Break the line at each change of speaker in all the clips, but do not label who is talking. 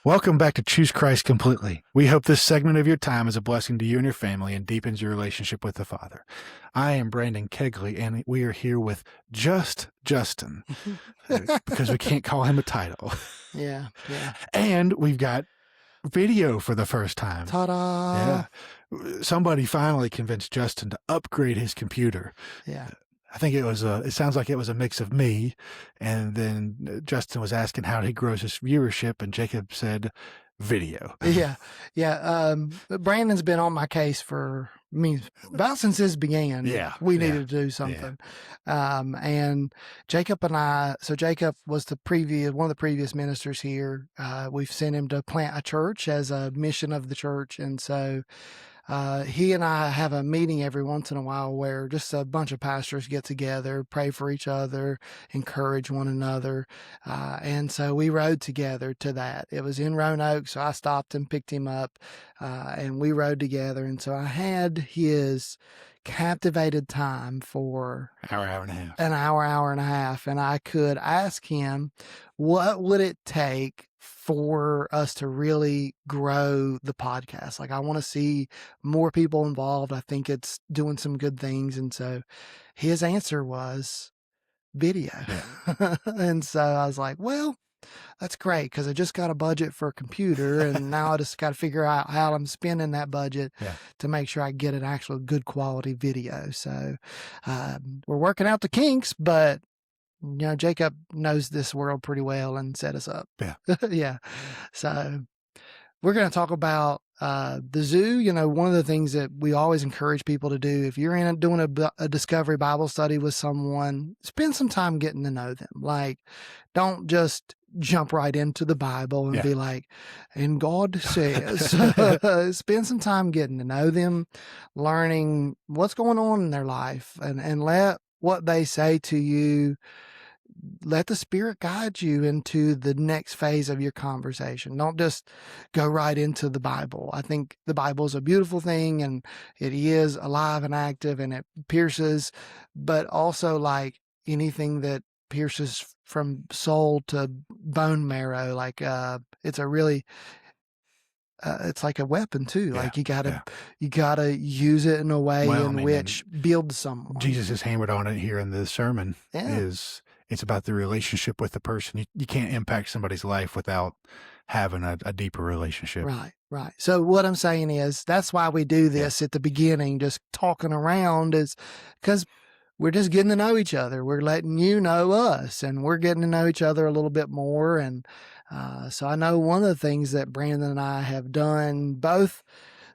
Welcome back to Choose Christ Completely. We hope this segment of your time is a blessing to you and your family and deepens your relationship with the Father. I am Brandon Kegley, and we are here with Just Justin because we can't call him a title.
Yeah.
And we've got video for the first time.
Ta-da!
Yeah. Somebody finally convinced Justin to upgrade his computer.
Yeah.
I think it sounds like it was a mix of me, and then Justin was asking how he grows his viewership, and Jacob said video.
Yeah. Brandon's been on my case about since this began.
Yeah.
We needed to do something. And Jacob and I, so Jacob was one of the previous ministers here. We've sent him to plant a church as a mission of the church. And so he and I have a meeting every once in a while where just a bunch of pastors get together, pray for each other, encourage one another. And so we rode together to that. It was in Roanoke, so I stopped and picked him up, and we rode together. And so I had his captivated time for
Hour and a half.
an hour and a half. And I could ask him, what would it take for us to really grow the podcast? Like, I want to see more people involved. I think it's doing some good things. And so his answer was video.
Yeah.
And so I was like, well, that's great, because I just got a budget for a computer, and now I just got to figure out how I'm spending that budget to make sure I get an actual good quality video. So we're working out the kinks, but Jacob knows this world pretty well and set us up.
Yeah.
Yeah. So we're going to talk about the zoo. One of the things that we always encourage people to do, if you're doing a discovery Bible study with someone, spend some time getting to know them. Like, don't just jump right into the Bible and be like, and God says. Spend some time getting to know them, learning what's going on in their life, and let what they say to you, let the Spirit guide you into the next phase of your conversation. Don't just go right into the Bible. I think the Bible is a beautiful thing, and it is alive and active, and it pierces, but also, like anything that pierces from soul to bone marrow, like it's a really it's like a weapon too. Like you gotta use it in a way which builds someone.
Jesus has hammered on it here in the sermon. It's about the relationship with the person. You can't impact somebody's life without having a deeper relationship.
Right. So what I'm saying is, that's why we do this at the beginning, just talking around, is because we're just getting to know each other. We're letting you know us, and we're getting to know each other a little bit more. And so I know one of the things that Brandon and I have done, both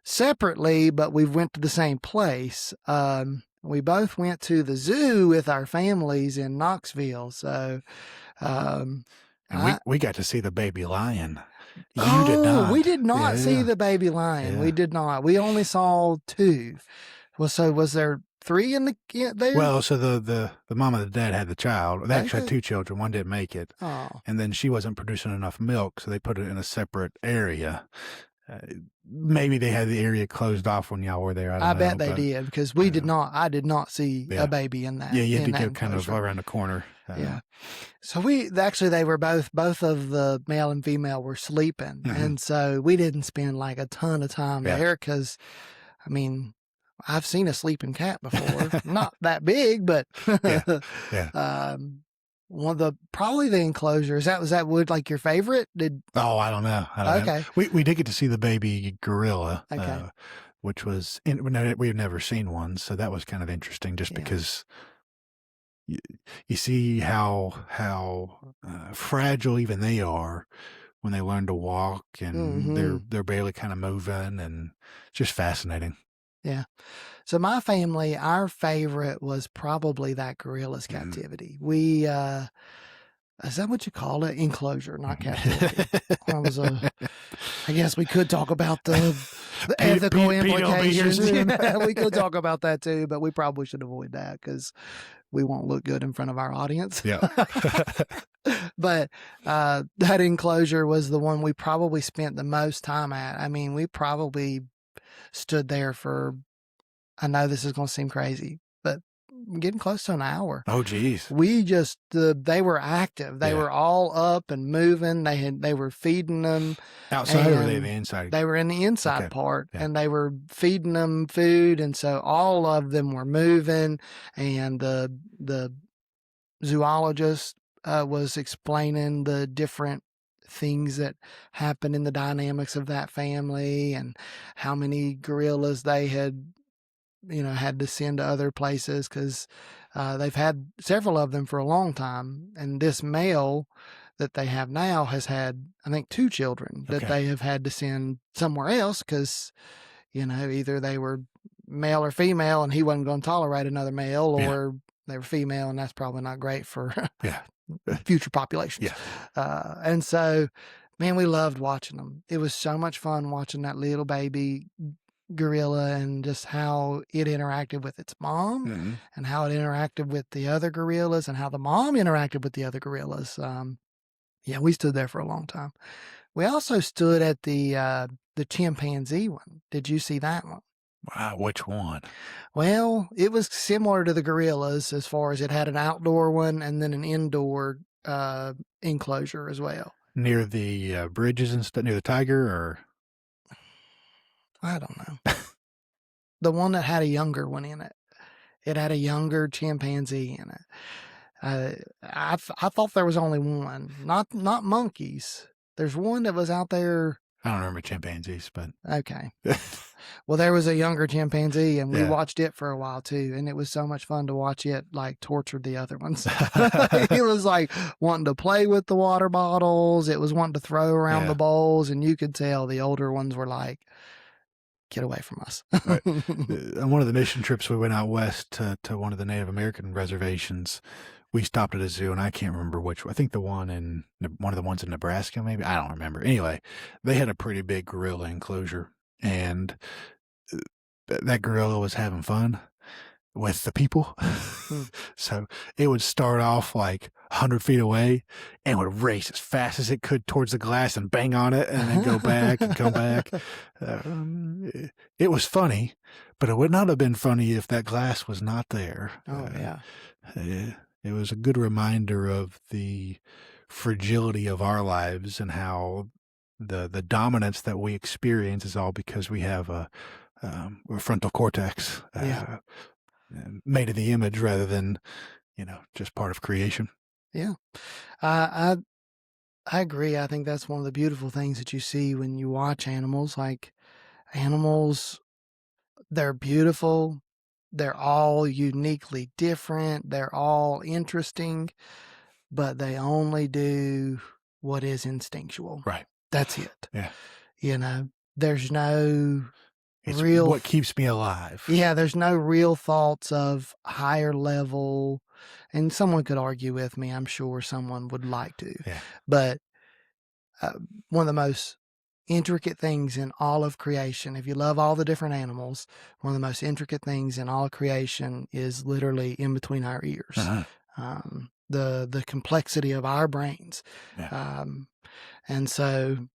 separately, but we've went to the same place. We both went to the zoo with our families in Knoxville. So,
and we got to see the baby lion. You did not.
We did not see the baby lion. We did not. We only saw two. Well, so was there three in there?
Well, so the mom and the dad had the child. They actually had two children. One didn't make it.
Oh.
And then she wasn't producing enough milk, so they put it in a separate area. Maybe they had the area closed off when y'all were there. I don't know,
bet they did, because we did not. I did not see a baby in that.
Yeah, you had to go kind of around the corner.
So they were both of the male and female were sleeping, and so we didn't spend like a ton of time there, because, I mean, I've seen a sleeping cat before, not that big, but one of probably the enclosures. Was that wood like your favorite?
I don't know.
Okay.
We did get to see the baby gorilla, which was we've never seen one, so that was kind of interesting, just because you see how fragile even they are when they learn to walk, and they're barely kind of moving, and it's just fascinating.
Yeah. So my family, our favorite was probably that gorilla's captivity. We, is that what you call it? Enclosure, not captivity. I guess we could talk about the ethical implications. We could talk about that too, but we probably should avoid that, because we won't look good in front of our audience.
Yeah.
But that enclosure was the one we probably spent the most time at. I mean, we probably stood there for, I know this is going to seem crazy, but getting close to an hour.
Oh, geez.
They were active. They were all up and moving. They were feeding them.
Outside or were they in the inside?
They were in the inside part, and they were feeding them food. And so all of them were moving, and the zoologist was explaining the different things that happen in the dynamics of that family and how many gorillas they had to send to other places because they've had several of them for a long time. And this male that they have now has had, I think, 2 children that they have had to send somewhere else because, either they were male or female and he wasn't going to tolerate another male, or they were female and that's probably not great for future populations. And so, man, we loved watching them. It was so much fun watching that little baby gorilla and just how it interacted with its mom and how it interacted with the other gorillas and how the mom interacted with the other gorillas. We stood there for a long time. We also stood at the chimpanzee one. Did you see that one?
Wow, which one?
Well, it was similar to the gorillas as far as it had an outdoor one and then an indoor enclosure as well.
Near the bridges and stuff, near the tiger, or?
I don't know. The one that had a younger one in it. It had a younger chimpanzee in it. I thought there was only one, not monkeys. There's one that was out there.
I don't remember chimpanzees, but
okay. Well, there was a younger chimpanzee, and we watched it for a while too, and it was so much fun to watch it like torture the other ones. It was like wanting to play with the water bottles. It was wanting to throw around the bowls, and you could tell the older ones were like, "Get away from us."
Right. On one of the mission trips, we went out west to one of the Native American reservations. We stopped at a zoo, and I can't remember which. I think one of the ones in Nebraska, maybe. I don't remember. Anyway, they had a pretty big gorilla enclosure, and that gorilla was having fun with the people. So it would start off like 100 feet away and would race as fast as it could towards the glass and bang on it and then go back and come back. It was funny, but it would not have been funny if that glass was not there.
Oh,
It was a good reminder of the fragility of our lives and how the dominance that we experience is all because we have a frontal cortex made in the image rather than, just part of creation.
Yeah. I agree. I think that's one of the beautiful things that you see when you watch animals. Like animals, they're beautiful. They're all uniquely different. They're all interesting, but they only do what is instinctual.
Right.
That's it.
Yeah.
There's no
it's real. What keeps me alive.
Yeah. There's no real thoughts of higher level. And someone could argue with me. I'm sure someone would like to.
Yeah.
But one of the most intricate things in all of creation, if you love all the different animals, one of the most intricate things in all of creation is literally in between our ears. The complexity of our brains. And so,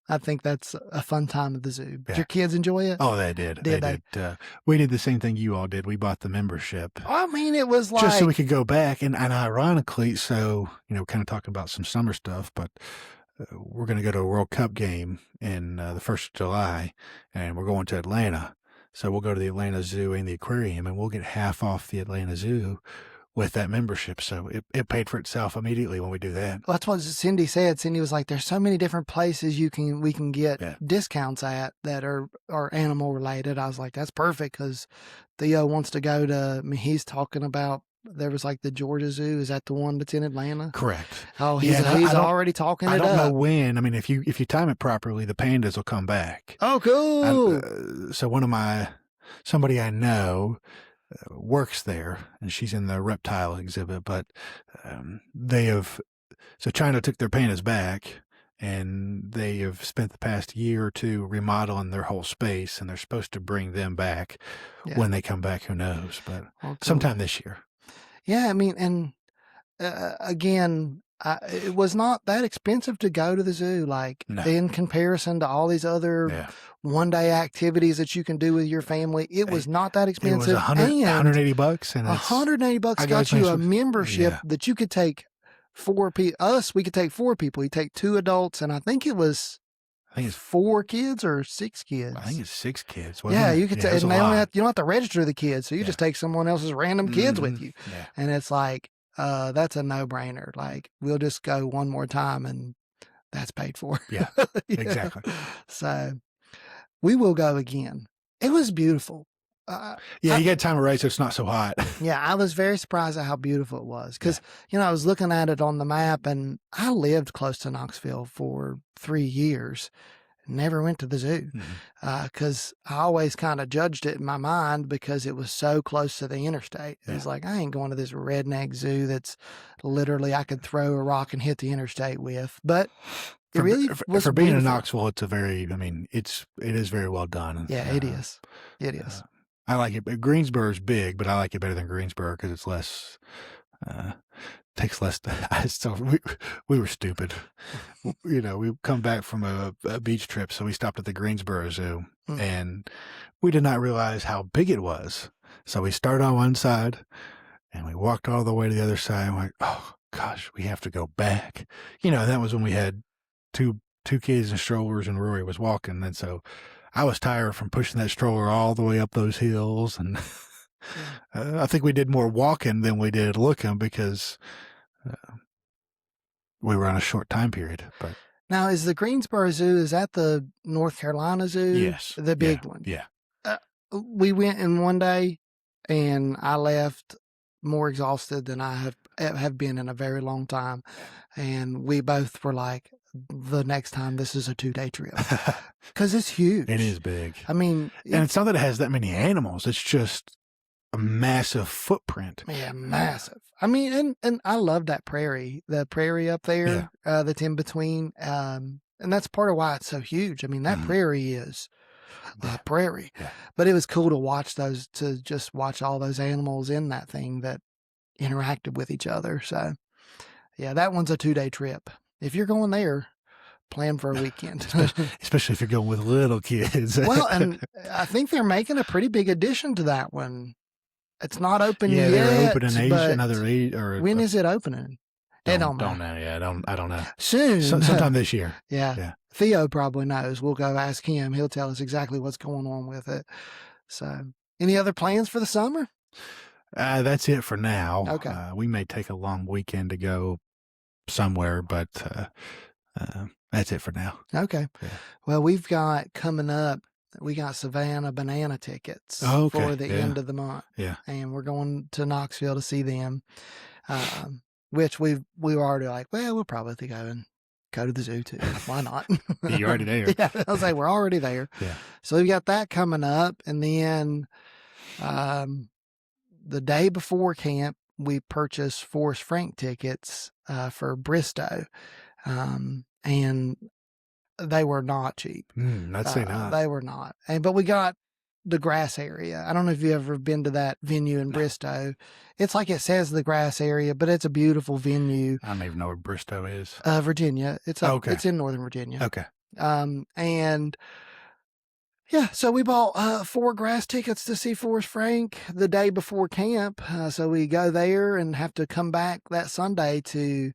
I think that's a fun time at the zoo. Did your kids enjoy it?
Oh, they did. They did. We did the same thing you all did. We bought the membership.
I mean, it was like...
just so we could go back. And ironically, so, kind of talking about some summer stuff, but we're going to go to a World Cup game in the 1st of July, and we're going to Atlanta. So we'll go to the Atlanta Zoo and the aquarium, and we'll get half off the Atlanta Zoo with that membership. So it paid for itself immediately when we do that.
Well, that's what Cindy said. Cindy was like, there's so many different places we can get discounts at that are animal related. I was like, that's perfect because Theo wants to go to, he's talking about, there was like the Georgia Zoo. Is that the one that's in Atlanta?
Correct.
Oh, he's already talking it up.
I don't know when. I mean, if you time it properly, the pandas will come back.
Oh, cool.
So somebody I know works there, and she's in the reptile exhibit, but China took their pandas back, and they have spent the past year or two remodeling their whole space, and they're supposed to bring them back when they come back. Who knows? But sometime this year.
Yeah, I mean, and again, it was not that expensive to go to the zoo, like
No.
in comparison to all these other one-day activities that you can do with your family. It was not that expensive.
It was $180, and
$180 got you a membership that you could take 4 people. We could take 4 people. You take 2 adults, and I think it's 4 kids or 6 kids.
I think it's 6 kids.
You could take, and you don't have to register the kids, so you just take someone else's random kids with you, and it's like that's a no-brainer. Like, we'll just go one more time, and that's paid for.
Yeah, exactly.
So we will go again. It was beautiful.
You get time of race, so it's not so hot.
Yeah, I was very surprised at how beautiful it was because, I was looking at it on the map, and I lived close to Knoxville for 3 years, never went to the zoo because I always kind of judged it in my mind because it was so close to the interstate. It was like, I ain't going to this redneck zoo that's literally I could throw a rock and hit the interstate with. But it really was
for being in Knoxville, it's it is very well done.
Yeah, it is. It is.
I like it. Greensboro's big, but I like it better than Greensboro because it's less, takes less. So we were stupid. We come back from a beach trip, so we stopped at the Greensboro Zoo, and we did not realize how big it was. So we started on one side, and we walked all the way to the other side, and we're like, oh, gosh, we have to go back. That was when we had two kids in strollers, and Rory was walking, and so I was tired from pushing that stroller all the way up those hills, and I think we did more walking than we did looking because we were on a short time period. But
now, is the Greensboro Zoo, is that the North Carolina Zoo?
Yes,
the big one.
Yeah.
We went in one day, and I left more exhausted than I have been in a very long time, and we both were like, the next time this is a 2-day trip because it's huge.
It is big.
I mean,
and it's not that it has that many animals. It's just a massive footprint.
Yeah, massive. I mean, and I love that the prairie up there, that's in between. And that's part of why it's so huge. I mean, that prairie is the prairie, but it was cool to just watch all those animals in that thing that interacted with each other. So yeah, that one's a 2-day trip. If you're going there, plan for a weekend.
Especially if you're going with little kids.
Well, and I think they're making a pretty big addition to that one. It's not open yet.
Yeah, they're opening another 8 or
when is it opening?
Don't know. Yeah, I don't know.
Soon.
Sometime this year.
Yeah. Theo probably knows. We'll go ask him. He'll tell us exactly what's going on with it. So, any other plans for the summer?
That's it for now.
Okay.
We may take a long weekend to go somewhere, but that's it for now.
Okay. Yeah. Well, we've got coming up, we got Savannah Banana tickets for the end of the month.
Yeah.
And we're going to Knoxville to see them, which we were already like, well, we'll probably go and go to the zoo too. Why not?
You're already there.
Yeah. I was like, we're already there.
Yeah.
So we've got that coming up. And then the day before camp, we purchased Forrest Frank tickets for Bristow, and they were not cheap.
I'd say not.
They were not. But we got the grass area. I don't know if you've ever been to that venue in Bristow. It's like it says the grass area, but it's a beautiful venue.
I don't even know where Bristow is.
Virginia. It's It's in Northern Virginia.
Okay.
And yeah, so we bought 4 grass tickets to see Forrest Frank the day before camp. So we go there and have to come back that Sunday to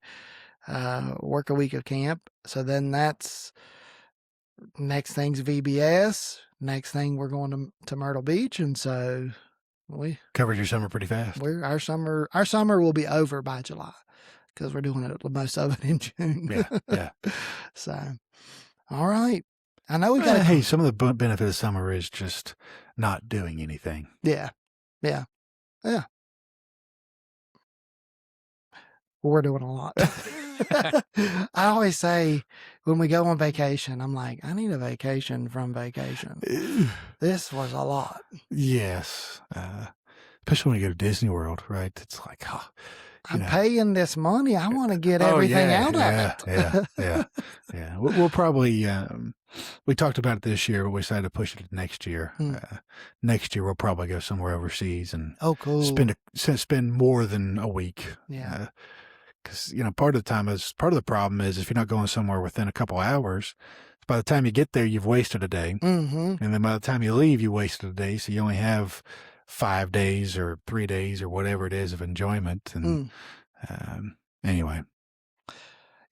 work a week of camp. So then that's next thing's VBS. Next thing we're going to Myrtle Beach, and so we
covered your summer pretty fast.
Our summer will be over by July because we're doing it most of it in June.
Yeah.
So, all right. I know we got.
Hey, some of the benefit of summer is just not doing anything.
Yeah. We're doing a lot. I always say when we go on vacation, I'm like, I need a vacation from vacation. This was a lot.
Yes. Especially when you go to Disney World, right? It's like,
I'm paying this money. I want to get everything out of
it. Yeah. We'll probably, we talked about it this year, but we decided to push it to next year. Next year, we'll probably go somewhere overseas and
cool.
spend more than a week.
Yeah.
because part of the problem is if you're not going somewhere within a couple hours, by the time you get there, you've wasted a day,
Mm-hmm.
and then by the time you leave, you wasted a day. So you only have 5 days or 3 days or whatever it is of enjoyment. And anyway,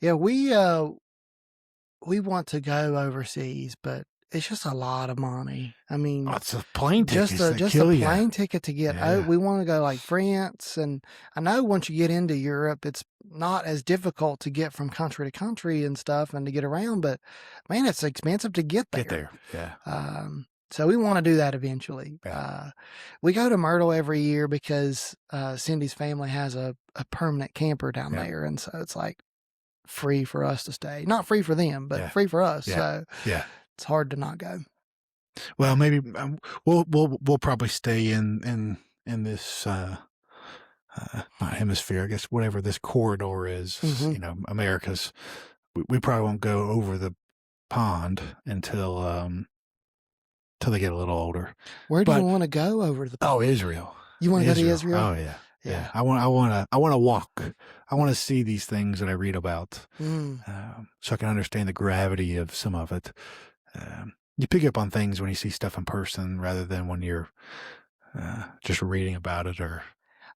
yeah, we want to go overseas, but it's just a lot of money. I mean,
it's a plane ticket.
Just a plane ticket to get out. We want to go like France, and I know once you get into Europe, it's not as difficult to get from country to country and stuff and to get around. But man, it's expensive to get there.
Get there, yeah.
So we want to do that eventually.
Yeah.
We go to Myrtle every year because Cindy's family has a permanent camper down there, and so it's like free for us to stay. Not free for them, but free for us. So it's hard to not go.
Well, maybe we'll probably stay in this not hemisphere, I guess, whatever this corridor is. America's. We probably won't go over the pond until they get a little older.
Where do you want to go over the pond?
Oh, Israel.
You want to go to Israel?
Oh yeah. Yeah. I want to walk. I want to see these things that I read about, so I can understand the gravity of some of it. You pick up on things when you see stuff in person rather than when you're just reading about it. Or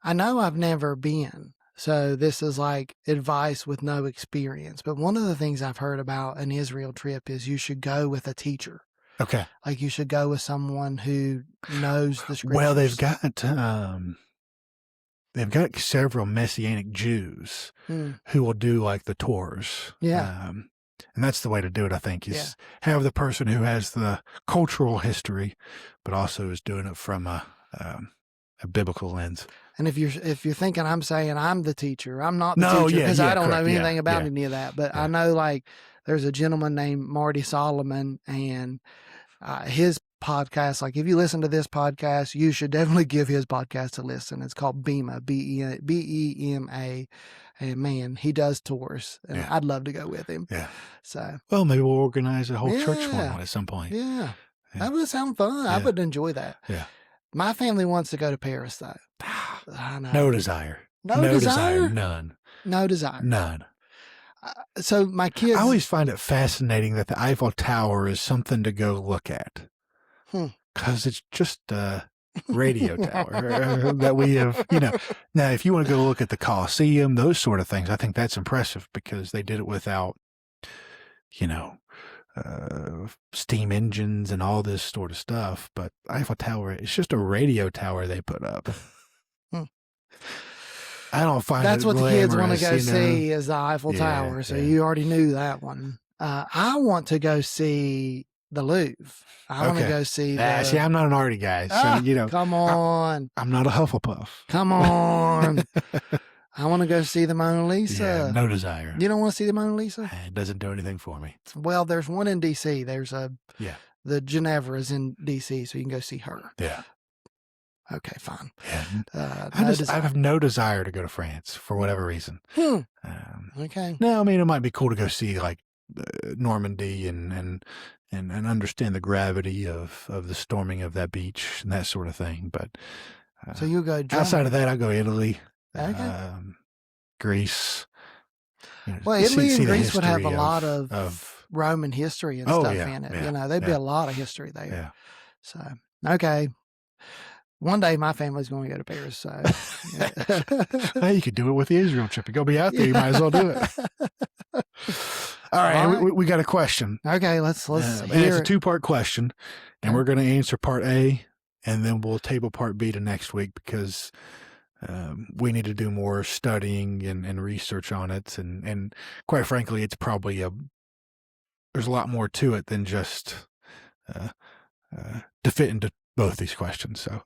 I know I've never been, so this is like advice with no experience. But one of the things I've heard about an Israel trip is you should go with a teacher.
Okay.
Like you should go with someone who knows the scriptures.
Well, they've got several Messianic Jews who will do like the tours.
Yeah.
And that's the way to do it, I think, is have the person who has the cultural history, but also is doing it from a biblical lens.
And if you're thinking I'm saying I'm the teacher, I'm not the teacher because I don't know anything about any of that. But I know like there's a gentleman named Marty Solomon, and his podcast, like if you listen to this podcast, you should definitely give his podcast a listen. It's called Bema, Bema. And man, he does tours, and I'd love to go with him.
Yeah.
So,
well, maybe we'll organize a whole church one at some point.
Yeah. That would sound fun. I would enjoy that.
Yeah.
My family wants to go to Paris, though. I know.
No desire.
No desire?
None.
No desire.
None.
So my kids.
I always find it fascinating that the Eiffel Tower is something to go look at. Because it's just a radio tower that we have, Now, if you want to go look at the Colosseum, those sort of things, I think that's impressive because they did it without, steam engines and all this sort of stuff. But Eiffel Tower, it's just a radio tower they put up. I don't find
that's
it
what the kids want to go
you know?
see is the Eiffel Tower. So you already knew that one. I want to go see the Louvre. I want to go see
see, I'm not an arty guy. So,
come on.
I'm not a Hufflepuff.
Come on. I want to go see the Mona Lisa.
Yeah, no desire.
You don't want to see the Mona Lisa?
It doesn't do anything for me.
Well, there's one in D.C. There's the Ginevra is in D.C., so you can go see her.
Yeah.
Okay, fine.
Yeah. I have no desire to go to France for whatever reason.
Okay.
No, I mean, it might be cool to go see like Normandy and understand the gravity of the storming of that beach and that sort of thing. But
so you go
outside of that, I'll go Italy, Greece.
Well, Italy and Greece would have a lot of Roman history and stuff in it. There'd be a lot of history there.
Yeah.
So, okay. One day my family's going to go to Paris. So,
well, you could do it with the Israel trip. You're going to be out there. You might as well do it. All right. We got a question.
Okay. Let's hear
it's a 2-part question, and we're going to answer part A, and then we'll table part B to next week because we need to do more studying and research on it. And quite frankly, it's probably there's a lot more to it than just to fit into both these questions. So,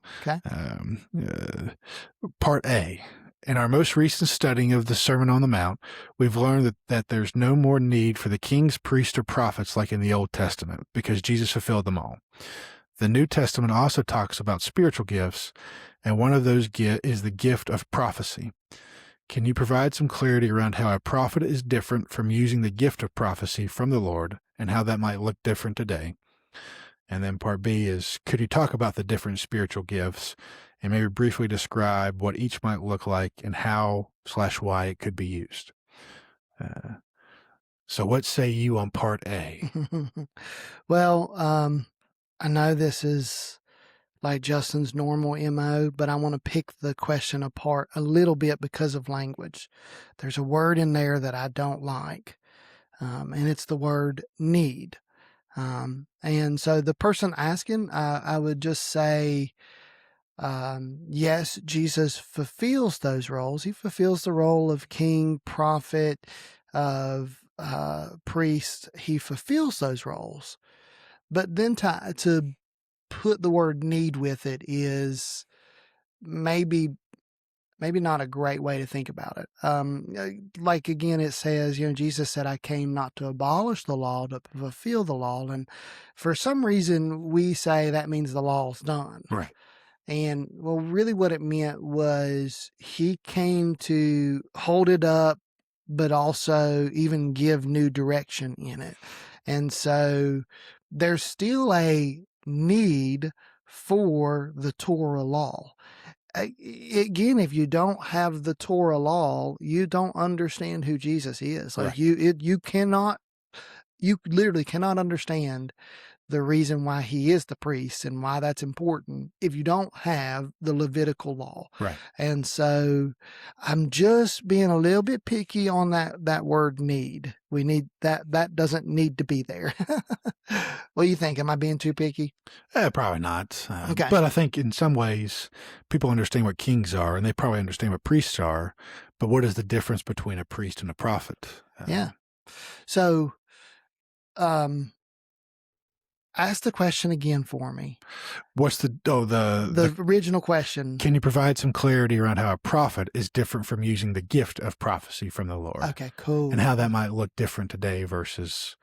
part A. In our most recent studying of the Sermon on the Mount, we've learned that there's no more need for the kings, priests, or prophets like in the Old Testament because Jesus fulfilled them all. The New Testament also talks about spiritual gifts, and one of those is the gift of prophecy. Can you provide some clarity around how a prophet is different from using the gift of prophecy from the Lord and how that might look different today? And then part B is, could you talk about the different spiritual gifts and maybe briefly describe what each might look like and how/why it could be used. So what say you on part A?
Well, I know this is like Justin's normal MO, but I want to pick the question apart a little bit because of language. There's a word in there that I don't like, and it's the word need. And so the person asking, I would just say, yes, Jesus fulfills those roles. He fulfills the role of king, prophet, of priest. He fulfills those roles. But then to put the word need with it is maybe not a great way to think about it. Like again, it says, Jesus said, I came not to abolish the law, to fulfill the law. And for some reason, we say that means the law's done.
Right.
And well, really what it meant was he came to hold it up, but also even give new direction in it. And so there's still a need for the Torah law. Again, if you don't have the Torah law, you don't understand who Jesus is. Like
right.
you literally cannot understand the reason why he is the priest and why that's important if you don't have the Levitical law.
Right.
And so I'm just being a little bit picky on that word need. We need that doesn't need to be there. What do you think? Am I being too picky?
Probably not.
Okay.
But I think in some ways people understand what kings are and they probably understand what priests are, but what is the difference between a priest and a prophet?
Yeah. So, ask the question again for me.
What's the
original question?
Can you provide some clarity around how a prophet is different from using the gift of prophecy from the Lord?
Okay, cool.
And how that might look different today versus,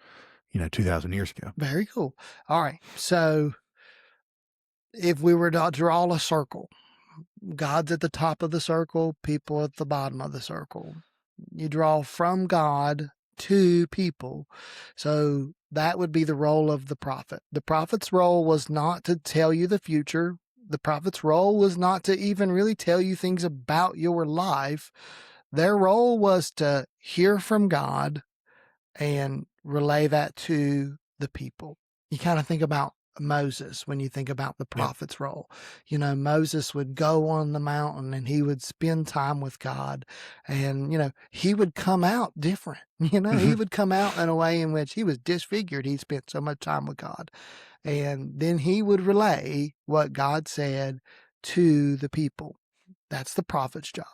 2,000 years ago.
Very cool. All right. So if we were to draw a circle, God's at the top of the circle, people at the bottom of the circle. You draw from God to people. So that would be the role of the prophet. The prophet's role was not to tell you the future. The prophet's role was not to even really tell you things about your life. Their role was to hear from God and relay that to the people. You kind of think about Moses when you think about the prophet's role. Moses would go on the mountain and he would spend time with God, and he would come out different. He would come out in a way in which he was disfigured. He spent so much time with God, and then he would relay what God said to the people. That's the prophet's job.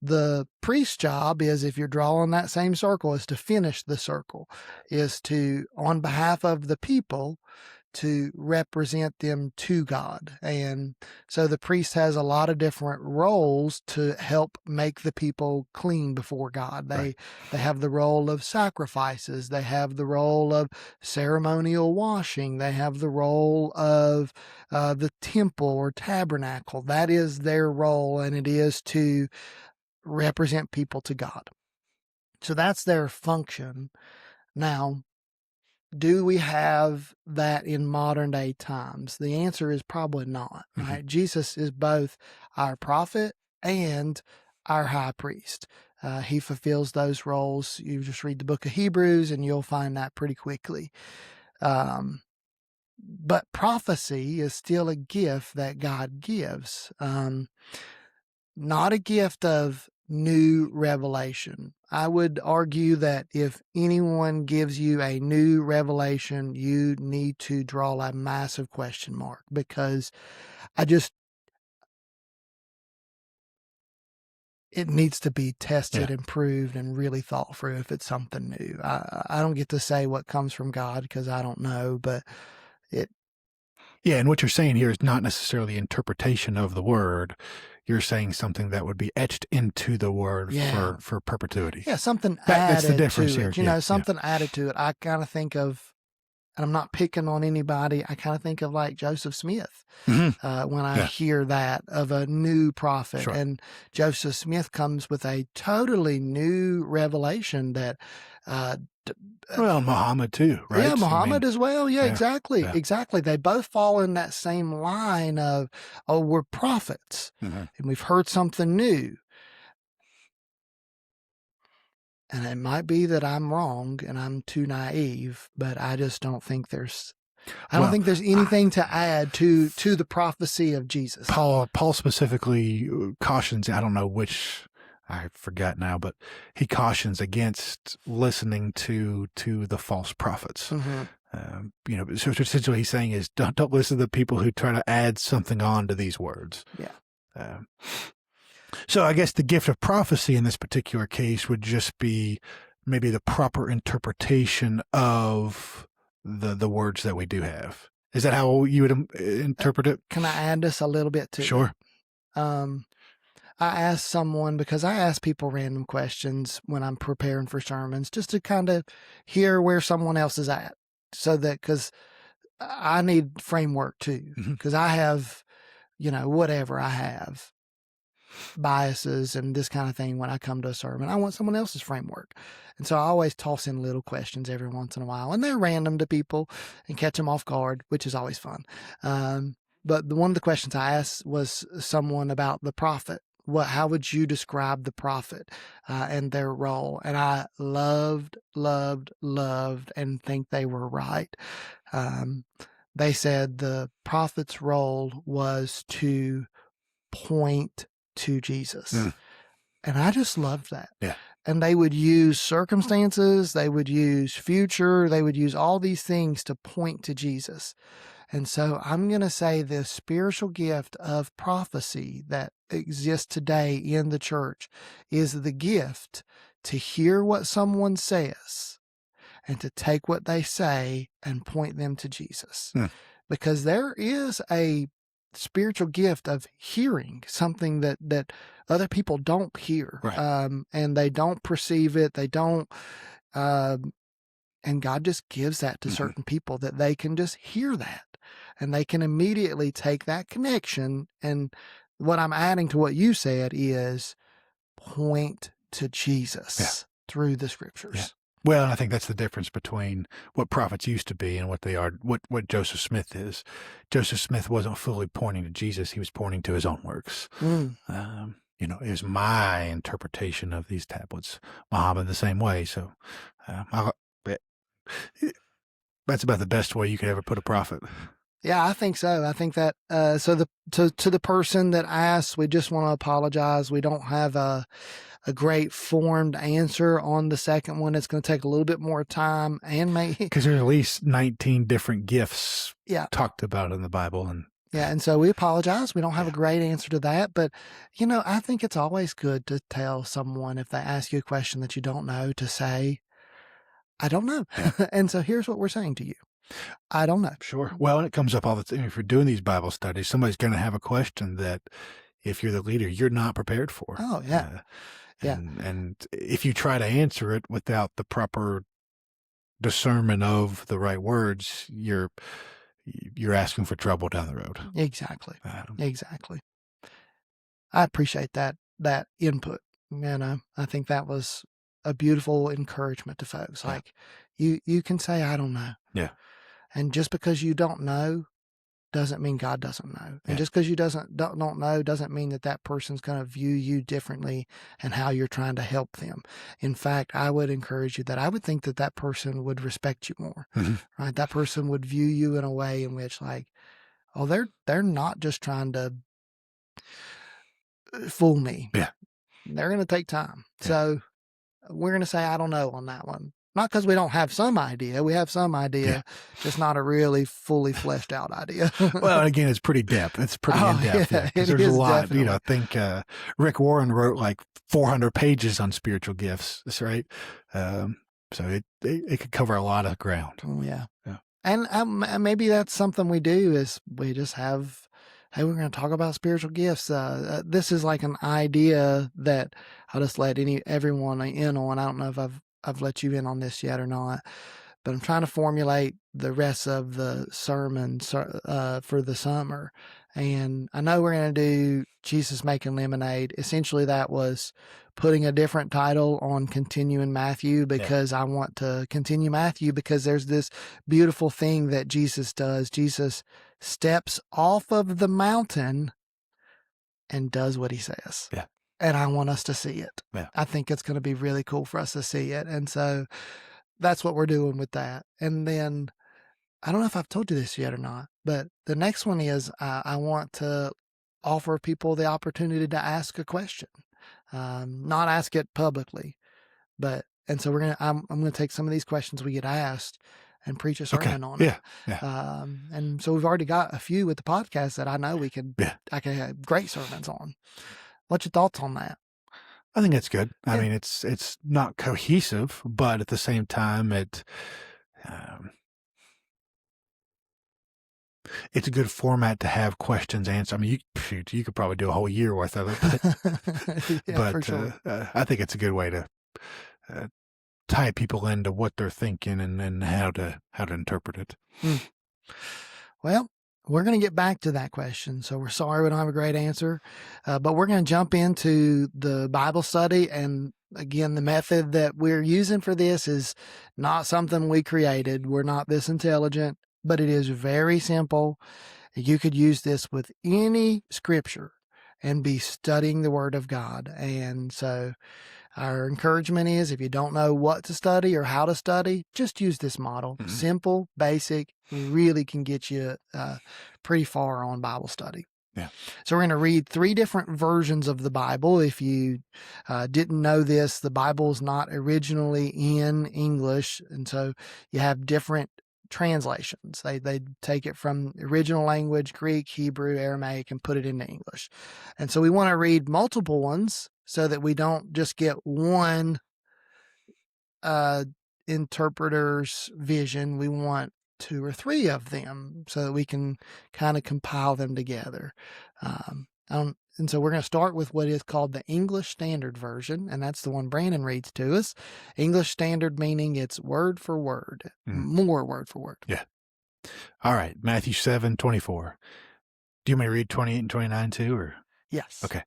The priest's job is, if you're drawing that same circle, is to finish the circle, is to, on behalf of the people, to represent them to God. And so the priest has a lot of different roles to help make the people clean before God. They have the role of sacrifices. They have the role of ceremonial washing. They have the role of the temple or tabernacle. That is their role, and it is to represent people to God. So that's their function. Now, do we have that in modern day times? The answer is probably not, right? Jesus is both our prophet and our high priest. He fulfills those roles. You just read the book of Hebrews and you'll find that pretty quickly. But prophecy is still a gift that God gives. Not a gift of new revelation. I would argue that if anyone gives you a new revelation, you need to draw a massive question mark, because it needs to be tested and proved and really thought through if it's something new. I don't get to say what comes from God because I don't know, but
Yeah, and what you're saying here is not necessarily interpretation of the word. You're saying something that would be etched into the word for perpetuity.
Yeah, something added
that's the difference
to it.
Here.
Something added to it. I kind of think of and I'm not picking on anybody, I kind of think of like Joseph Smith
when
I hear that of a new prophet.
Sure.
And Joseph Smith comes with a totally new revelation that
well, Muhammad too, right?
Yeah, Muhammad as well. Yeah, exactly.
Yeah.
Exactly. They both fall in that same line of, oh, we're prophets and we've heard something new. And it might be that I'm wrong and I'm too naive, but I just don't think there's think there's anything to add to the prophecy of Jesus.
Paul specifically cautions, I don't know which, I forgot now, but he cautions against listening to the false prophets. So essentially he's saying is don't listen to the people who try to add something on to these words.
Yeah.
So I guess the gift of prophecy in this particular case would just be maybe the proper interpretation of the words that we do have. Is that how you would interpret it?
Can I add this a little bit too?
Sure.
I asked someone, because I ask people random questions when I'm preparing for sermons, just to kind of hear where someone else is at. So that, because I need framework too, because I have, whatever I have, biases and this kind of thing when I come to a sermon. I want someone else's framework. And so I always toss in little questions every once in a while, and they're random to people and catch them off guard, which is always fun. But one of the questions I asked was someone about the prophet. How would you describe the prophet and their role? And I loved, and think they were right. They said the prophet's role was to point to Jesus. And I just loved that.
Yeah.
And they would use circumstances, they would use future, they would use all these things to point to Jesus. And so I'm going to say the spiritual gift of prophecy that exists today in the church is the gift to hear what someone says and to take what they say and point them to Jesus. Because there is a spiritual gift of hearing something that other people don't hear.
Right.
And they don't perceive it. They don't, and God just gives that to certain people, that they can just hear that and they can immediately take that connection. And what I'm adding to what you said is point to Jesus through the scriptures.
Yeah. Well, and I think that's the difference between what prophets used to be and what they are, what Joseph Smith is. Joseph Smith wasn't fully pointing to Jesus. He was pointing to his own works. It was my interpretation of these tablets. Muhammad the same way. So that's about the best way you could ever put a prophet.
Yeah, I think so. I think that, to the person that asked, we just want to apologize. We don't have a great formed answer on the second one. It's going to take a little bit more time, and maybe
because there's at least 19 different gifts talked about in the Bible.
And so we apologize. We don't have a great answer to that, but I think it's always good to tell someone, if they ask you a question that you don't know, to say, I don't know. And so here's what we're saying to you. I don't know.
Sure. Well, it comes up all the time. If you're doing these Bible studies, somebody's going to have a question that, if you're the leader, you're not prepared for.
Oh, yeah.
And if you try to answer it without the proper discernment of the right words, you're asking for trouble down the road.
Exactly. Exactly. I appreciate that input. I think that was a beautiful encouragement to folks.
Yeah.
Like you can say, I don't know.
Yeah.
And just because you don't know doesn't mean God doesn't know. And just because you don't know doesn't mean that person's going to view you differently and how you're trying to help them. In fact, I would encourage you that I would think that person would respect you more, right? That person would view you in a way in which, like, oh, they're not just trying to fool me.
Yeah.
They're going to take time. Yeah. So we're going to say, I don't know on that one. Not because we don't have some idea. We have some idea, just not a really fully fleshed out idea.
Well, again, it's pretty depth. It's pretty in-depth.
Yeah,
there's a lot, definitely. I think Rick Warren wrote like 400 pages on spiritual gifts. That's right. So it could cover a lot of ground.
Oh, yeah. And maybe that's something we do, is we just have, hey, we're going to talk about spiritual gifts. This is like an idea that I'll just let everyone in on. I don't know if I've let you in on this yet or not, but I'm trying to formulate the rest of the sermon for the summer. And I know we're going to do Jesus Making Lemonade. Essentially, that was putting a different title on continuing Matthew, because I want to continue Matthew, because there's this beautiful thing that Jesus does. Jesus steps off of the mountain and does what he says.
Yeah.
And I want us to see it.
Yeah.
I think it's going to be really cool for us to see it. And so that's what we're doing with that. And then I don't know if I've told you this yet or not, but the next one is I want to offer people the opportunity to ask a question, not ask it publicly, and so I'm going to take some of these questions we get asked and preach a sermon on it.
Yeah.
And so we've already got a few with the podcast that I know I can have great sermons on. What's your thoughts on that?
I think it's good. I mean, it's not cohesive, but at the same time, it's a good format to have questions answered. I mean, you could probably do a whole year worth of it, but
for sure.
I think it's a good way to tie people into what they're thinking and how to interpret it.
Well, we're going to get back to that question. So we're sorry we don't have a great answer, but we're going to jump into the Bible study. And again, the method that we're using for this is not something we created. We're not this intelligent, but it is very simple. You could use this with any scripture and be studying the Word of God. And so our encouragement is, if you don't know what to study or how to study, just use this model. Mm-hmm. Simple, basic, really can get you pretty far on Bible study.
Yeah.
So we're going to read 3 different versions of the Bible. If you didn't know this, the Bible is not originally in English, and so you have different translations. They take it from the original language, Greek, Hebrew, Aramaic, and put it into English. And so we want to read multiple ones so that we don't just get one interpreter's vision. We want 2 or 3 of them so that we can kind of compile them together. And so we're going to start with what is called the English Standard Version, and that's the one Brandon reads to us. English Standard meaning it's word for word, more word for word.
Yeah. All right, Matthew 7:24. Do you want me to read 28 and 29 too, or?
Yes.
Okay.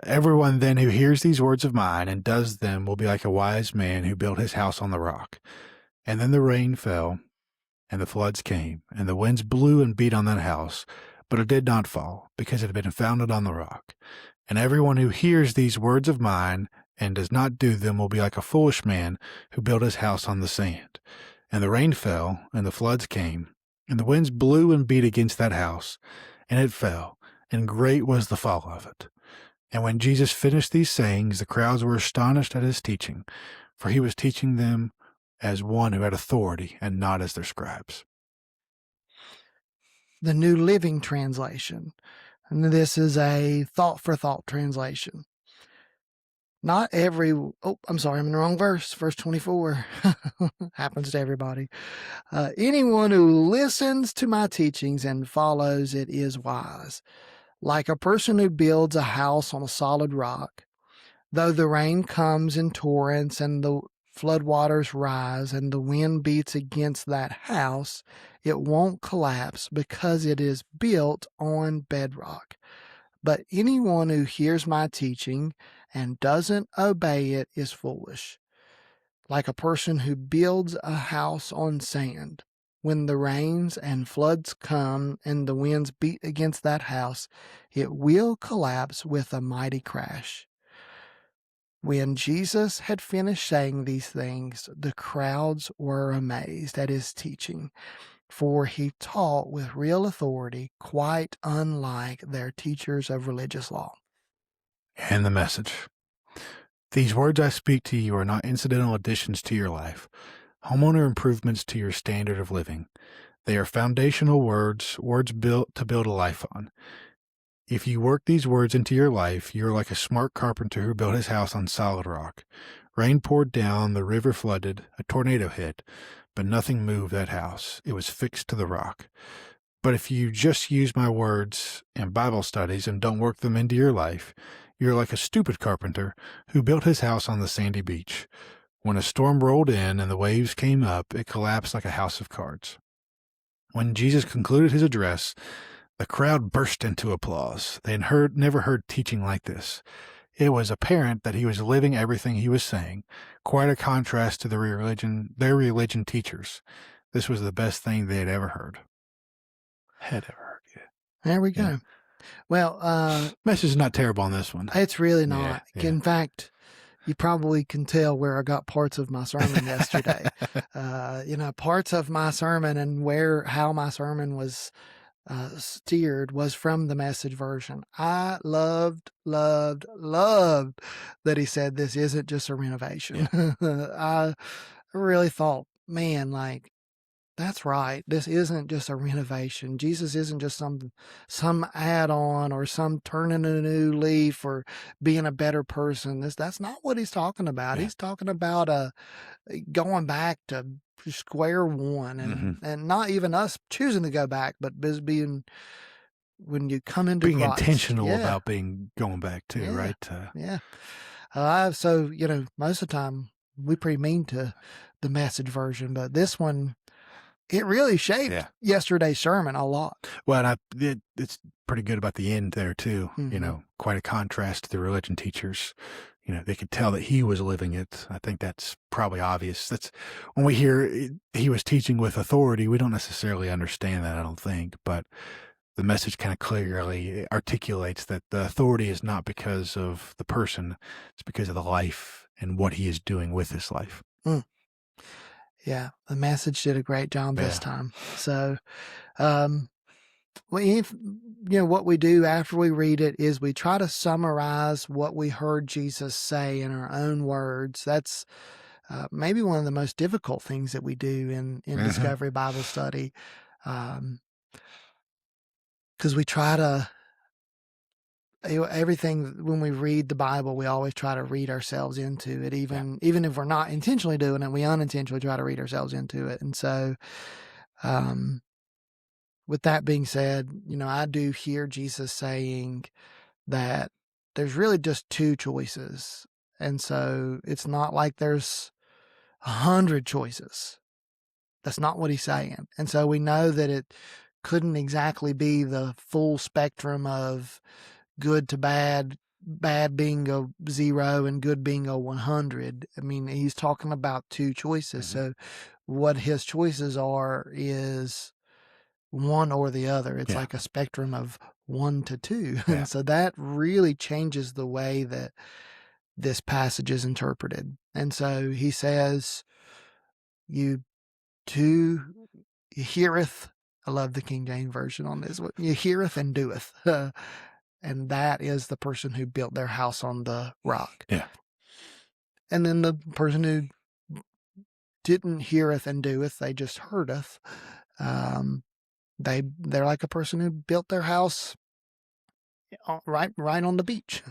Everyone then who hears these words of mine and does them will be like a wise man who built his house on the rock. And then the rain fell, and the floods came, and the winds blew and beat on that house, but it did not fall, because it had been founded on the rock. And everyone who hears these words of mine and does not do them will be like a foolish man who built his house on the sand. And the rain fell, and the floods came, and the winds blew and beat against that house, and it fell, and great was the fall of it. And when Jesus finished these sayings, the crowds were astonished at his teaching, for he was teaching them as one who had authority and not as their scribes.
The New Living Translation. And this is a thought-for-thought translation. I'm sorry, I'm in the wrong verse. Verse 24. Happens to everybody. Anyone who listens to my teachings and follows it is wise, like a person who builds a house on a solid rock. Though the rain comes in torrents and the floodwaters rise and the wind beats against that house, it won't collapse because it is built on bedrock. But anyone who hears my teaching and doesn't obey it is foolish, like a person who builds a house on sand. When the rains and floods come and the winds beat against that house, it will collapse with a mighty crash. When Jesus had finished saying these things, the crowds were amazed at his teaching, for he taught with real authority, quite unlike their teachers of religious law.
And the message. These words I speak to you are not incidental additions to your life, homeowner improvements to your standard of living. They are foundational words built to build a life on. If you work these words into your life, you are like a smart carpenter who built his house on solid rock. Rain poured down, the river flooded, a tornado hit, but nothing moved that house. It was fixed to the rock. But if you just use my words in Bible studies and don't work them into your life, you're like a stupid carpenter who built his house on the sandy beach. When a storm rolled in and the waves came up, it collapsed like a house of cards. When Jesus concluded his address, the crowd burst into applause. They had never heard teaching like this. It was apparent that he was living everything he was saying, quite a contrast to their religion teachers. This was the best thing they had ever heard. Yeah.
There we go.
Yeah.
Well,
message is not terrible on this one.
It's really not.
Yeah.
In fact, you probably can tell where I got parts of my sermon yesterday. Parts of my sermon and how my sermon was steered was from the Message version. I loved that he said this isn't just a renovation. Yeah. I really thought, man, like, that's right. This isn't just a renovation. Jesus isn't just some add-on or some turning a new leaf or being a better person. That's not what he's talking about. Yeah. He's talking about going back to square one and not even us choosing to go back, but being when you come into
being
Christ.
Intentional about going back too, right?
So most of the time we pretty mean to the Message version, but this one, it really shaped yesterday's sermon a lot.
Well, it's pretty good about the end there too. Quite a contrast to the religion teachers. They could tell that he was living it. I think that's probably obvious. That's when we hear he was teaching with authority, we don't necessarily understand that, I don't think, but the message kind of clearly articulates that the authority is not because of the person, it's because of the life and what he is doing with his life.
Yeah, the Message did a great job this time. So, what we do after we read it is we try to summarize what we heard Jesus say in our own words. That's maybe one of the most difficult things that we do in Discovery Bible Study, because we try to, everything, when we read the Bible, we always try to read ourselves into it. Even if we're not intentionally doing it, we unintentionally try to read ourselves into it. And so, with that being said, I do hear Jesus saying that there's really just two choices. And so it's not like there's 100 choices. That's not what he's saying. And so we know that it couldn't exactly be the full spectrum of good to bad, bad being a 0 and good being a 100. I mean, he's talking about two choices. So what his choices are is one or the other. It's like a spectrum of 1 to 2. And so that really changes the way that this passage is interpreted. And so he says, you heareth, I love the King James Version on this one, you heareth and doeth. And that is the person who built their house on the rock.
Yeah.
And then the person who didn't heareth and doeth, they just heardeth. They're like a person who built their house right on the beach.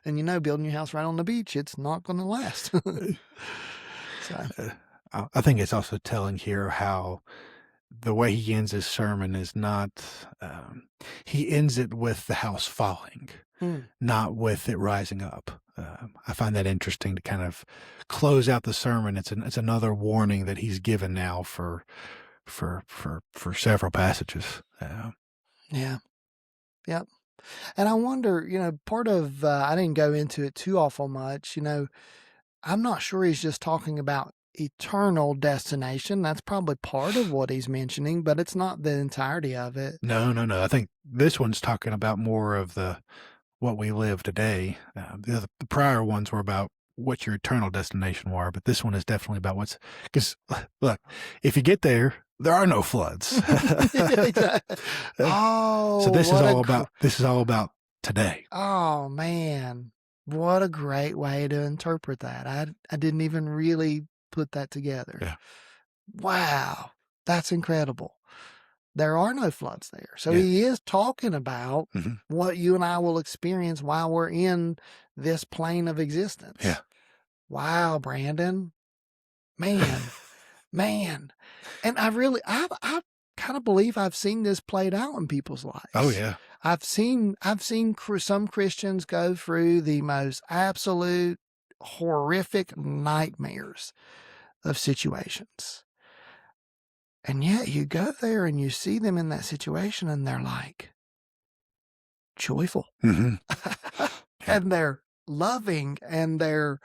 And building your house right on the beach, it's not going to last.
I think it's also telling here how the way he ends his sermon is not, he ends it with the house falling, not with it rising up. I find that interesting to kind of close out the sermon. It's another warning that he's given now for several passages.
Yeah. Yep. And I wonder, part of, I didn't go into it too awful much, I'm not sure he's just talking about eternal destination. That's probably part of what he's mentioning, but it's not the entirety of it.
No. I think this one's talking about more of what we live today. The prior ones were about what your eternal destination were, but this one is definitely about because look, if you get there are no floods. So this is all about today.
Oh man, what a great way to interpret that. I didn't even really put that together.
Yeah.
Wow, that's incredible. There are no floods there. So he is talking about what you and I will experience while we're in this plane of existence.
Yeah.
Wow, Brandon. Man. And I kind of believe I've seen this played out in people's lives.
Oh yeah.
I've seen some Christians go through the most absolute horrific nightmares of situations. And yet you go there and you see them in that situation and they're like joyful.
Mm-hmm.
And they're loving and they're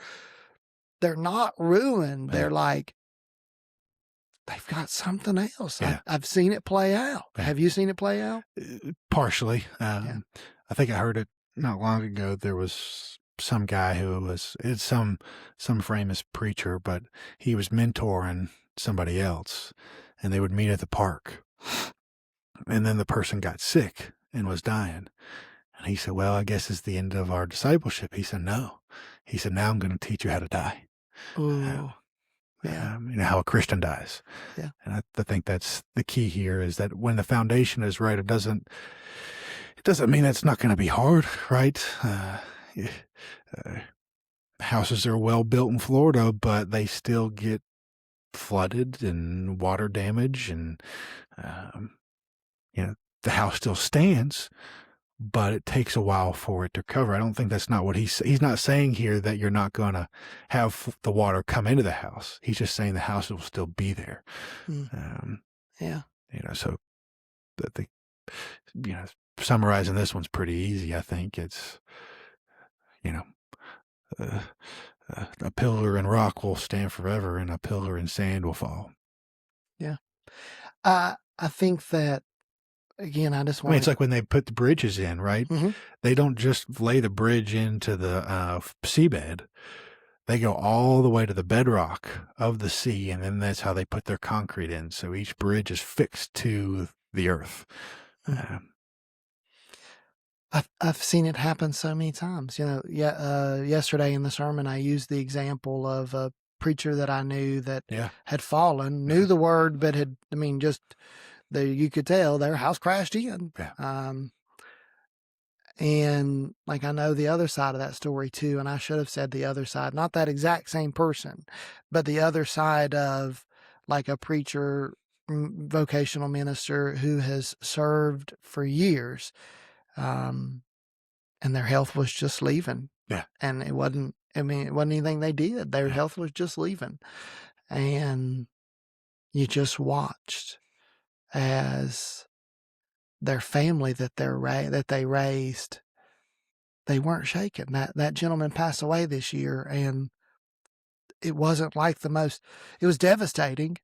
not ruined.
Yeah.
They're like, they've got something else.
Yeah.
I've seen it play out.
Yeah.
Have you seen it play out?
Partially.
Yeah.
I think I heard it not long ago. There was some guy it's some famous preacher, but he was mentoring somebody else, and they would meet at the park. And then the person got sick and was dying. And he said, well, I guess it's the end of our discipleship. He said, no. He said, now I'm going to teach you how to die.
Ooh.
Yeah. You know, how a Christian dies.
Yeah.
And I think that's the key here, is that when the foundation is right, it doesn't mean it's not going to be hard, right? Houses are well built in Florida, but they still get flooded and water damage, and you know, the house still stands, but it takes a while for it to recover. I don't think that's not what he's not saying here, that you're not going to have the water come into the house. He's just saying the house will still be there.
Yeah.
You know, so the you know, summarizing this one's pretty easy. I think it's, you know, a pillar in rock will stand forever, and a pillar in sand will fall.
Yeah. I think that, again, I just want.
I mean, it's like when they put the bridges in, right?
Mm-hmm.
They don't just lay the bridge into the seabed. They go all the way to the bedrock of the sea, and then that's how they put their concrete in. So each bridge is fixed to the earth.
I've seen it happen so many times. You know, yesterday in the sermon, I used the example of a preacher that I knew that had fallen, knew the word, but you could tell their house crashed in.
Yeah.
And like, I know the other side of that story too, and I should have said the other side, not that exact same person, but the other side of like a preacher, vocational minister who has served for years, and their health was just leaving.
Yeah.
And it wasn't anything they did. Their health was just leaving. And you just watched as their family that they raised, they weren't shaken. That gentleman passed away this year, and it wasn't like it was devastating,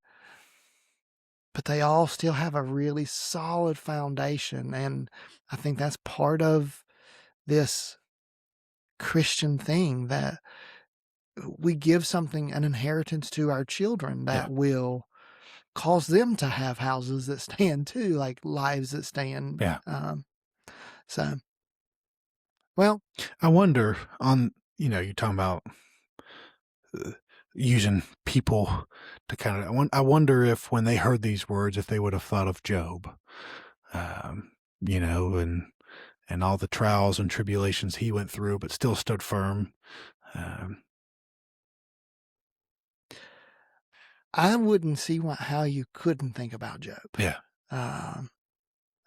but they all still have a really solid foundation. And I think that's part of this Christian thing, that we give something, an inheritance to our children that will cause them to have houses that stand too, like lives that stand.
Yeah.
So, well,
I wonder you're talking about using people to kind of, I wonder if when they heard these words, if they would have thought of Job, you know, and all the trials and tribulations he went through, but still stood firm.
I wouldn't see how you couldn't think about Job.
Yeah.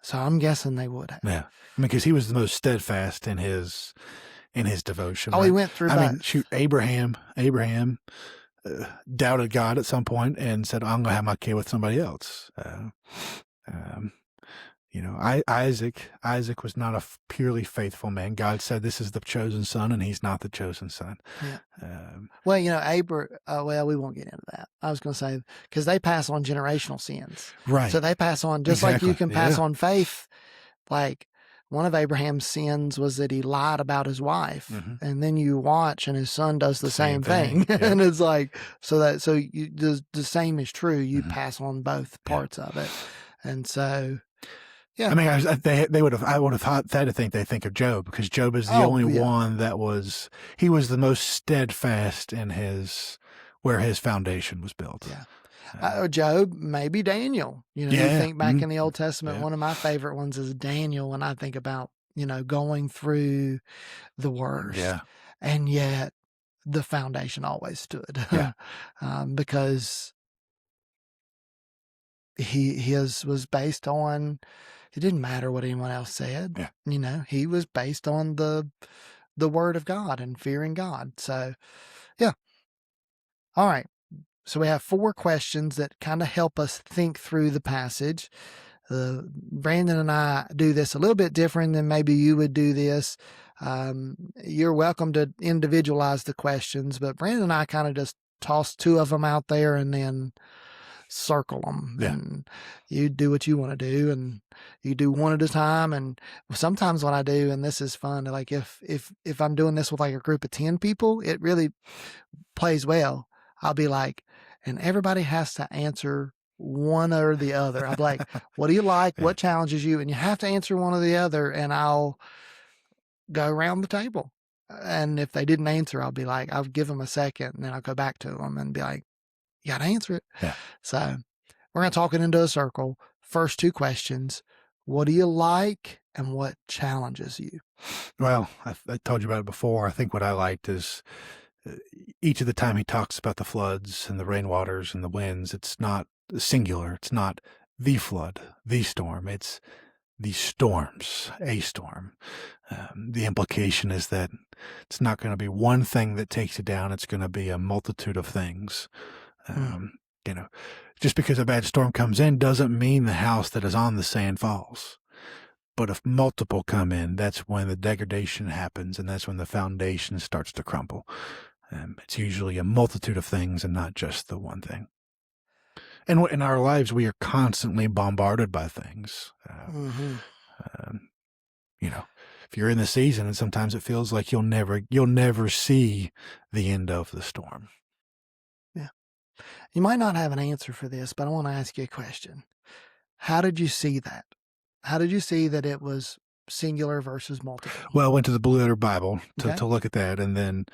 So I'm guessing they would have.
Yeah. I mean, because he was the most steadfast in his devotion.
Oh, right? He went through.
I mean, shoot, Abraham doubted God at some point and said, "I'm going to have my kid with somebody else." You know, Isaac was not a purely faithful man. God said, "This is the chosen son," and he's not the chosen son.
Yeah. Well, you know, well, we won't get into that. I was going to say, because they pass on generational sins.
Right.
So they pass on, just like you can pass on faith. Like, one of Abraham's sins was that he lied about his wife. Mm-hmm. And then you watch and his son does the same thing. Yeah. And it's like, the same is true. You mm-hmm. pass on both parts of it. And so, yeah. I mean,
I would have thought that they think of Job, because Job is the only one he was the most steadfast in where his foundation was built.
Yeah. Job, maybe Daniel. You know, you think back in the Old Testament, one of my favorite ones is Daniel when I think about, you know, going through the worst. Yeah. And yet the foundation always stood. Yeah. Because his was based on, it didn't matter what anyone else said. Yeah. You know, he was based on the the word of God and fearing God. So, yeah. All right. So we have 4 questions that kind of help us think through the passage. Brandon and I do this a little bit different than maybe you would do this. You're welcome to individualize the questions, but Brandon and I kind of just toss 2 of them out there and then circle them.
Yeah.
And you do what you want to do, and you do one at a time. And sometimes what I do, and this is fun, like if I'm doing this with like a group of 10 people, it really plays well. I'll be like, and everybody has to answer one or the other. I'm like, what do you like?
Yeah.
What challenges you? And you have to answer one or the other, and I'll go around the table. And if they didn't answer, I'll be like, I'll give them a second, and then I'll go back to them and be like, you got to answer it.
Yeah.
So we're going to talk it into a circle. First 2 questions. What do you like and what challenges you?
Well, I told you about it before. I think what I liked is each of the time he talks about the floods and the rainwaters and the winds, it's not singular. It's not the flood, the storm. It's the storms, a storm. The implication is that it's not going to be one thing that takes it down. It's going to be a multitude of things. You know, just because a bad storm comes in doesn't mean the house that is on the sand falls. But if multiple come in, that's when the degradation happens, and that's when the foundation starts to crumble. It's usually a multitude of things and not just the one thing. And in our lives, we are constantly bombarded by things. You know, if you're in the season, and sometimes it feels like you'll never see the end of the storm.
Yeah. You might not have an answer for this, but I want to ask you a question. How did you see that? How did you see that it was singular versus multiple?
Well, I went to the Blue Letter Bible to look at that. And then,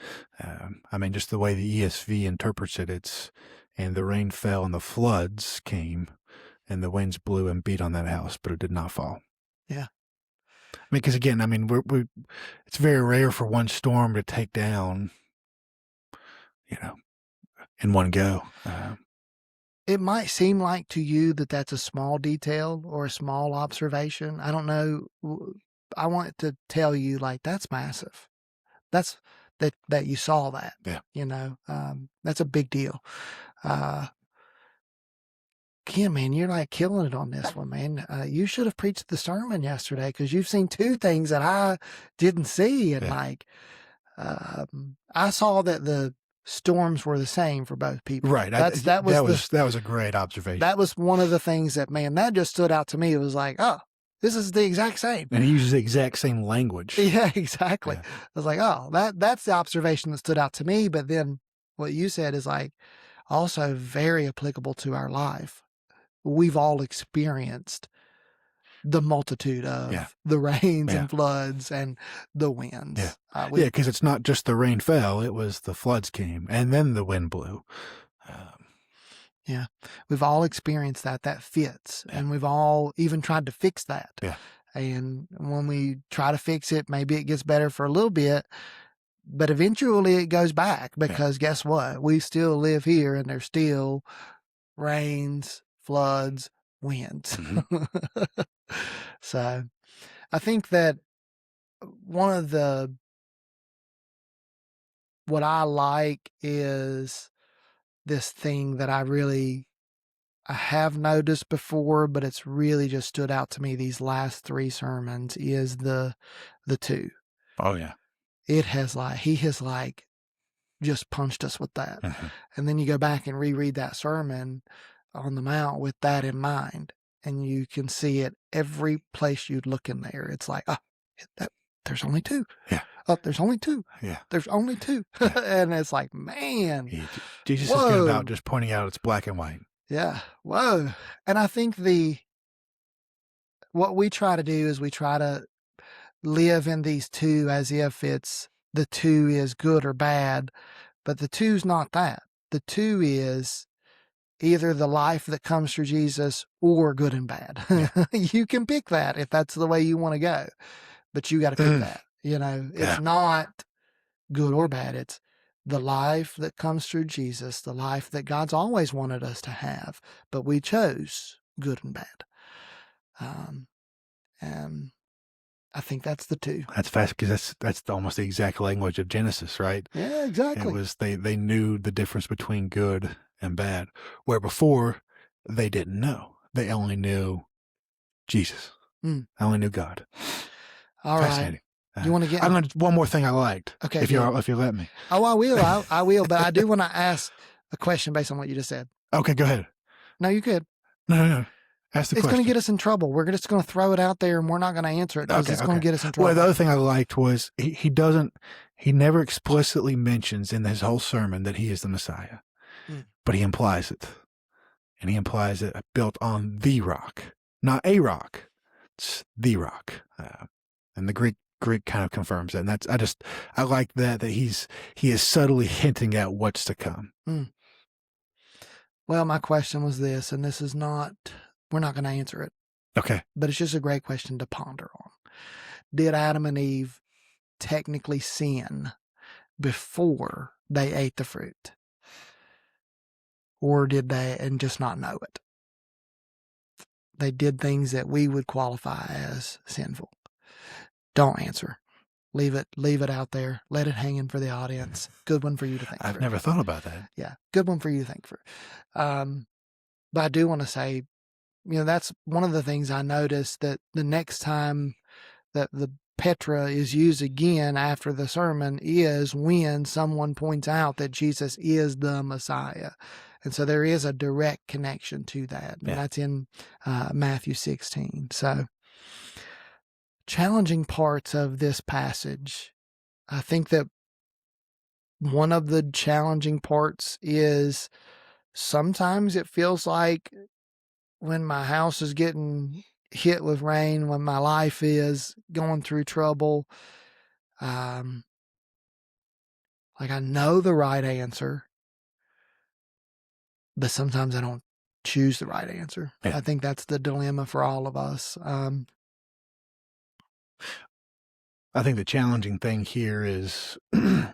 just the way the ESV interprets it, it's, and the rain fell and the floods came and the winds blew and beat on that house, but it did not fall.
Yeah.
Because again, it's very rare for one storm to take down, in one go.
It might seem like to you that that's a small detail or a small observation. I don't know. I want to tell you, like, that's massive. That's that you saw that.
Yeah.
That's a big deal. Ken, man, you're like killing it on this one, man. You should have preached the sermon yesterday because you've seen 2 things that I didn't see. And I saw that the storms were the same for both people.
Right. That was a great observation.
That was one of the things that, man, that just stood out to me. It was like, oh, this is the exact same.
And he uses the exact same language.
Yeah, exactly.
Yeah.
I was like, oh, that's the observation that stood out to me. But then what you said is like also very applicable to our life. We've all experienced the multitude of the rains and floods and the winds.
Yeah, because it's not just the rain fell, it was the floods came and then the wind blew.
Yeah, we've all experienced that. That fits. And we've all even tried to fix that.
Yeah.
And when we try to fix it, maybe it gets better for a little bit, but eventually it goes back because guess what? We still live here and there's still rains, floods, winds.
Mm-hmm.
So I think that what I like is this thing that I have noticed before, but it's really just stood out to me these last 3 sermons is the 2.
Oh yeah.
He has just punched us with that.
Mm-hmm.
And then you go back and reread that sermon on the Mount with that in mind. And you can see it every place you'd look in there. It's like, there's only 2.
Yeah.
Oh, there's only 2.
Yeah.
There's only 2.
Yeah.
And it's like, man.
Jesus is good about just pointing out it's black and white.
Yeah. Whoa. And I think what we try to do is we try to live in these 2 as if the 2 is good or bad, but the 2's not that. The 2 is either the life that comes through Jesus or good and bad. Yeah. You can pick that if that's the way you want to go, but you got to pick that. It's not good or bad. It's the life that comes through Jesus, the life that God's always wanted us to have, but we chose good and bad. And I think that's the two.
That's fast because that's almost the exact language of Genesis, right?
Yeah, exactly.
It was they knew the difference between good and bad, where before they didn't know. They only knew Jesus.
Mm.
I only knew God.
All
Fascinating.
right. You want to get?
I'm going one more thing I liked.
Okay,
if you let me.
Oh, I will. I will. But I do want to ask a question based on what you just said.
Okay, go ahead.
No, you could.
No. Ask the question.
It's going to get us in trouble. We're just going to throw it out there, and we're not going to answer it because it's going to get us in trouble.
Well, the other thing I liked was he never explicitly mentions in his whole sermon that he is the Messiah, but he implies it, and he implies it built on the rock, not a rock. It's the rock, and the Greek kind of confirms that. And I like that he is subtly hinting at what's to come.
Well, my question was this, and we're not going to answer it.
Okay.
But it's just a great question to ponder on. Did Adam and Eve technically sin before they ate the fruit? Or did they and just not know it? They did things that we would qualify as sinful. Don't answer. Leave it out there. Let it hang in for the audience. Good one for you to think
I've never thought about that.
Yeah. Good one for you to think through. But I do want to say, that's one of the things I noticed, that the next time that the Petra is used again after the sermon is when someone points out that Jesus is the Messiah. And so there is a direct connection to that. And that's in Matthew 16. So challenging parts of this passage. I think that one of the challenging parts is sometimes it feels like when my house is getting hit with rain, when my life is going through trouble, like I know the right answer, but sometimes I don't choose the right answer. Yeah. I think that's the dilemma for all of us.
I think the challenging thing here is a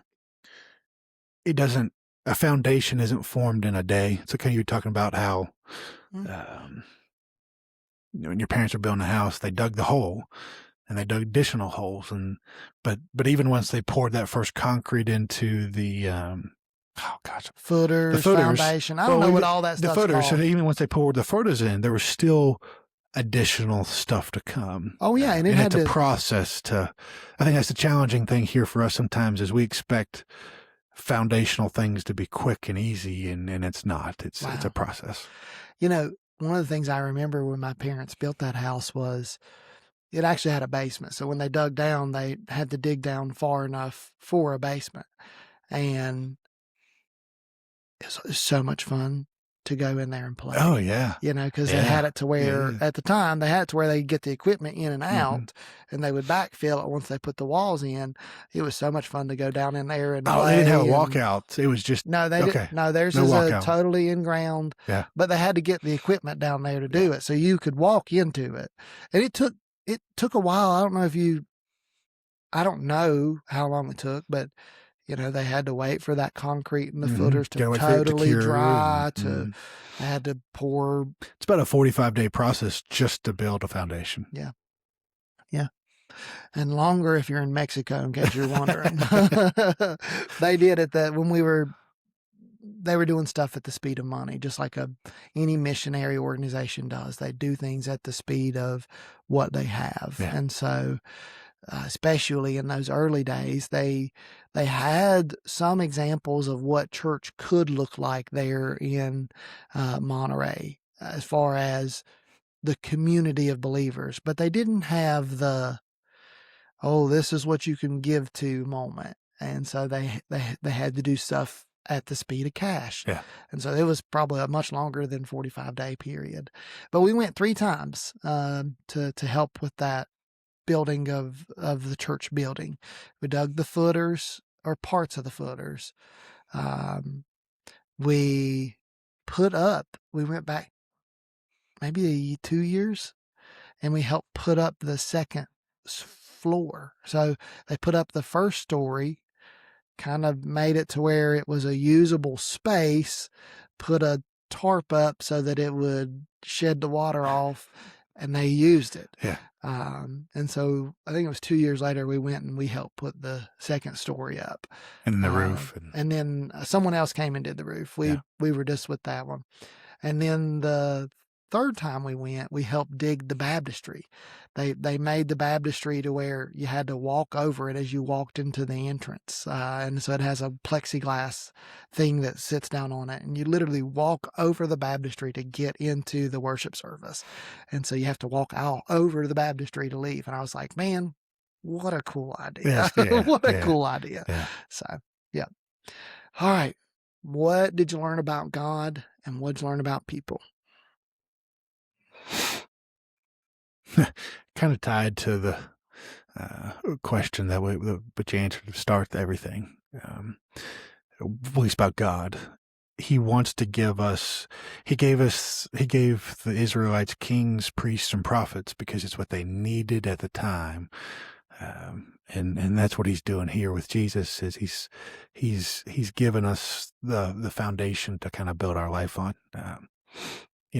foundation isn't formed in a day. So kind of you're talking about how when your parents were building a house, they dug the hole and they dug additional holes. But even once they poured that first concrete into the
footers, foundation. I don't know what all that stuff's
called. The footers.
So
even once they poured the footers in, there was still additional stuff to come.
Oh yeah, and
it's a process to. I think that's the challenging thing here for us sometimes is we expect foundational things to be quick and easy, and it's not. It's a process.
One of the things I remember when my parents built that house was it actually had a basement. So when they dug down, they had to dig down far enough for a basement. And it was so much fun to go in there and play.
Oh, yeah.
Because they had it to where, at the time, they had it to where they could get the equipment in and out, and they would backfill it once they put the walls in. It was so much fun to go down in there and play.
They didn't have a walkout. It was just...
No, they didn't. No, theirs is totally in ground.
Yeah.
But they had to get the equipment down there to do it, so you could walk into it. And it took a while. I don't know how long it took, but... they had to wait for that concrete and the footers to totally dry. They had to pour.
It's about a 45-day process just to build a foundation.
Yeah. Yeah. And longer if you're in Mexico, in case you're wondering. They did it they were doing stuff at the speed of money, just like any missionary organization does. They do things at the speed of what they have. Yeah. And so... especially in those early days, they had some examples of what church could look like there in Monterey as far as the community of believers, but they didn't have this is what you can give to moment. And so they had to do stuff at the speed of cash.
Yeah.
And so it was probably a much longer than 45-day period. But we went 3 times to help with that building of the church building. We dug the footers or parts of the footers. We went back maybe 2 years, and we helped put up the second floor. So they put up the first story, kind of made it to where it was a usable space, put a tarp up so that it would shed the water off, and they used it.
Yeah.
And so I think it was 2 years later, we went and we helped put the second story up.
And the roof.
And then someone else came and did the roof. We were just with that one. And then the third time we went, we helped dig the baptistry. They made the baptistry to where you had to walk over it as you walked into the entrance. And so it has a plexiglass thing that sits down on it. And you literally walk over the baptistry to get into the worship service. And so you have to walk out over the baptistry to leave. And I was like, man, what a cool idea.
Yes,
what a cool idea.
Yeah.
So, yeah. All right. What did you learn about God and what did you learn about people?
Kind of tied to the question that which you answered to start everything. At least about God. He wants to give us, he gave the Israelites kings, priests, and prophets because it's what they needed at the time. And that's what he's doing here with Jesus, is he's given us the foundation to kind of build our life on.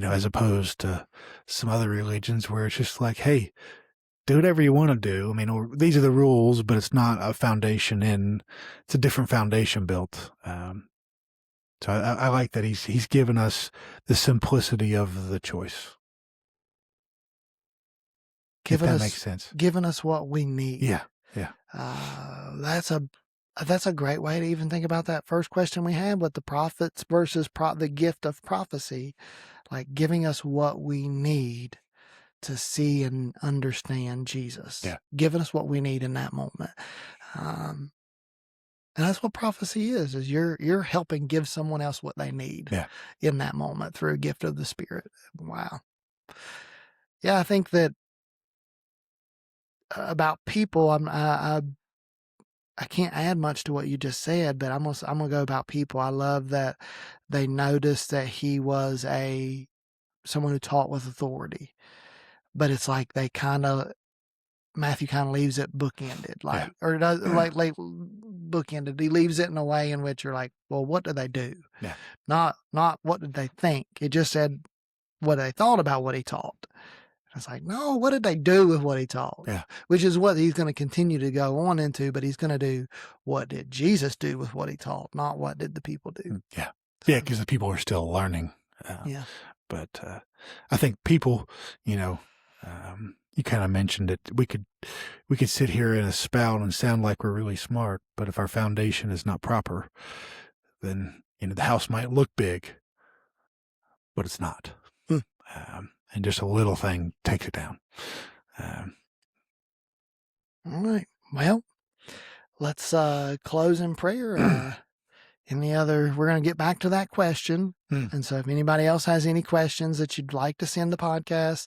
As opposed to some other religions where it's just like, hey, do whatever you want to do. I mean, these are the rules, but it's not a foundation it's a different foundation built. So I like that he's given us the simplicity of the choice. If that makes sense.
Giving us what we need.
Yeah. Yeah.
That's a great way to even think about that first question we had with the prophets versus the gift of prophecy, like giving us what we need to see and understand Jesus.
Yeah.
Giving us what we need in that moment. And that's what prophecy is you're helping give someone else what they need in that moment through a gift of the Spirit. Wow. Yeah, I think that about people, I can't add much to what you just said, but I'm gonna go about people. I love that they noticed that he was someone who taught with authority, but it's like Matthew kind of leaves it bookended, or does like bookended. He leaves it in a way in which you're like, well, what did they do?
Yeah.
Not what did they think? It just said what they thought about what he taught. It's like, no, what did they do with what he taught?
Yeah.
Which is what he's going to continue to go on into, but he's going to do what did Jesus do with what he taught, not what did the people do.
Yeah. Yeah, because the people are still learning. But I think people, you kind of mentioned it. We could sit here and spout and sound like we're really smart, but if our foundation is not proper, then the house might look big, but it's not. And just a little thing takes it down.
All right. Well, let's close in prayer. We're going to get back to that question. And so if anybody else has any questions that you'd like to send the podcast,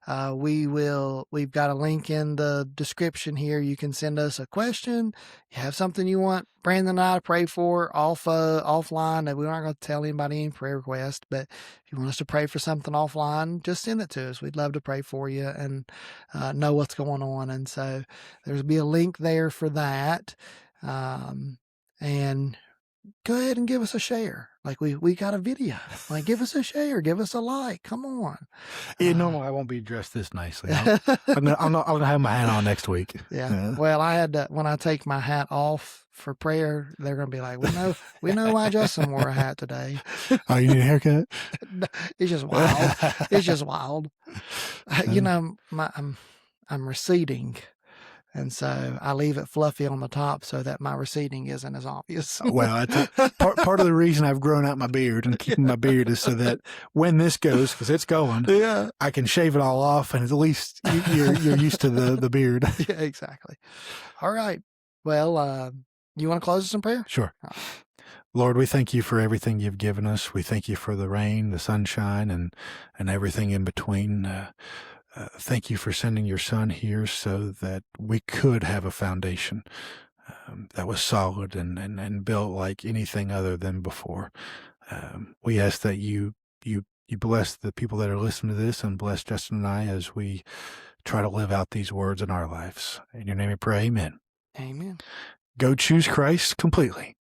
we've got a link in the description here. You can send us a question. You have something you want Brandon and I to pray for offline, that we're not going to tell anybody any prayer request, but if you want us to pray for something offline, just send it to us. We'd love to pray for you and know what's going on. And so there'll be a link there for that. And go ahead and give us a share. Like we got a video. Like, give us a share, give us a like. Come on.
Normally I won't be dressed this nicely. I'm gonna have my hat on next week.
Yeah. Well, I had to, when I take my hat off for prayer, they're gonna be like, we know why Justin wore a hat today.
Oh, you need a haircut?
It's just wild. It's just wild. I'm receding. And so I leave it fluffy on the top so that my receding isn't as obvious.
Well, part of the reason I've grown out my beard and keeping my beard is so that when this goes, because it's going, I can shave it all off, and at least you're used to the beard.
Yeah, exactly. All right. Well, you want to close us in prayer?
Sure. Lord, we thank you for everything you've given us. We thank you for the rain, the sunshine, and everything in between. Thank you for sending your son here so that we could have a foundation that was solid and built like anything other than before. We ask that you bless the people that are listening to this, and bless Justin and I as we try to live out these words in our lives. In your name we pray, amen.
Amen.
Go choose Christ completely.